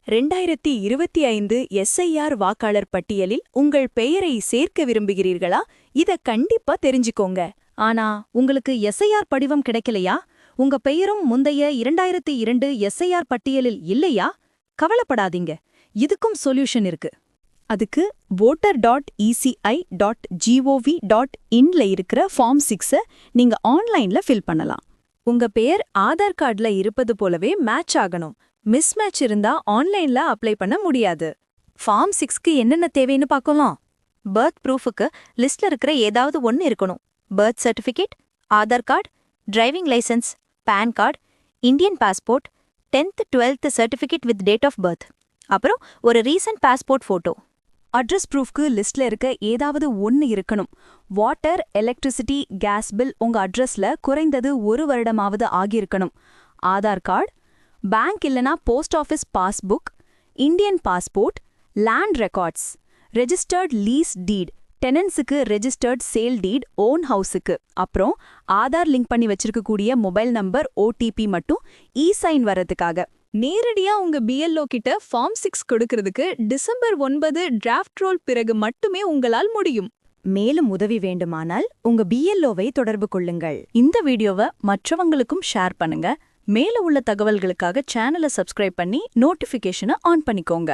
2025 SIR வாக்காளர் பட்டியலில் உங்கள் பெயரை சேர்க்க விரும்புகிறீர்களா? இத கண்டிப்பா தெரிஞ்சுக்கோங்க. ஆனா உங்களுக்கு எஸ்ஐஆர் படிவம் கிடைக்கலையா? உங்க பெயரும் முந்தைய 2002 எஸ்ஐஆர் பட்டியலில் இல்லையா? கவலைப்படாதீங்க, இதுக்கும் சொல்யூஷன் இருக்கு. அதுக்கு voter.eci.gov.inல இருக்கிற ஃபார்ம் 6 நீங்க ஆன்லைன்ல ஃபில் பண்ணலாம். உங்க பெயர் ஆதார் கார்டுல இருப்பது போலவே மேட்ச் ஆகணும். மிஸ் மேட்ச் இருந்தா ஆன்லைன்ல அப்ளை பண்ண முடியாது. ஃபார்ம் 6க்கு என்னென்ன தேவைன்னு பார்க்கலாம். பர்த் ப்ரூஃபுக்கு லிஸ்ட்ல இருக்கிற ஏதாவது ஒன்று இருக்கணும். Birth certificate, Aadhaar card, driving licence, PAN card, Indian passport, 10th 12th certificate with date of birth, அப்புறம் ஒரு ரீசன்ட் பாஸ்போர்ட் ஃபோட்டோ. அட்ரஸ் ப்ரூஃப்க்கு லிஸ்ட்ல இருக்க ஏதாவது ஒன்று இருக்கணும். வாட்டர், எலக்ட்ரிசிட்டி, கேஸ் பில் உங்க அட்ரஸ்ல குறைந்தது 1 வருடமாவது ஆகியிருக்கணும். ஆதார் கார்டு, பேங்க் இல்லனா post office passbook, Indian passport, land records, registered lease deed, டெனன்ஸுக்கு ரெஜிஸ்டர்ட் சேல் டீட், ஓன் ஹவுஸுக்கு, அப்புறம் ஆதார் லிங்க் பண்ணி வச்சிருக்கக்கூடிய மொபைல் நம்பர், ஓடிபி மட்டும் இ-சைன் வரதுக்காக. நேரடியா உங்க பிஎல்ஓ கிட்ட ஃபார்ம் 6 கொடுக்கறதுக்கு டிசம்பர் 9 டிராஃப்ட் ரோல் பிறகு மட்டுமே உங்களால் முடியும். மேலும் உதவி வேண்டுமானால் உங்க பிஎல்ஓவை தொடர்பு கொள்ளுங்கள். இந்த வீடியோவை மற்றவங்களுக்கும் ஷேர் பண்ணுங்க. மேல உள்ள தகவல்களுக்காக சேனலை சப்ஸ்கிரைப் பண்ணி நோட்டிஃபிகேஷனை ஆன் பண்ணிக்கோங்க.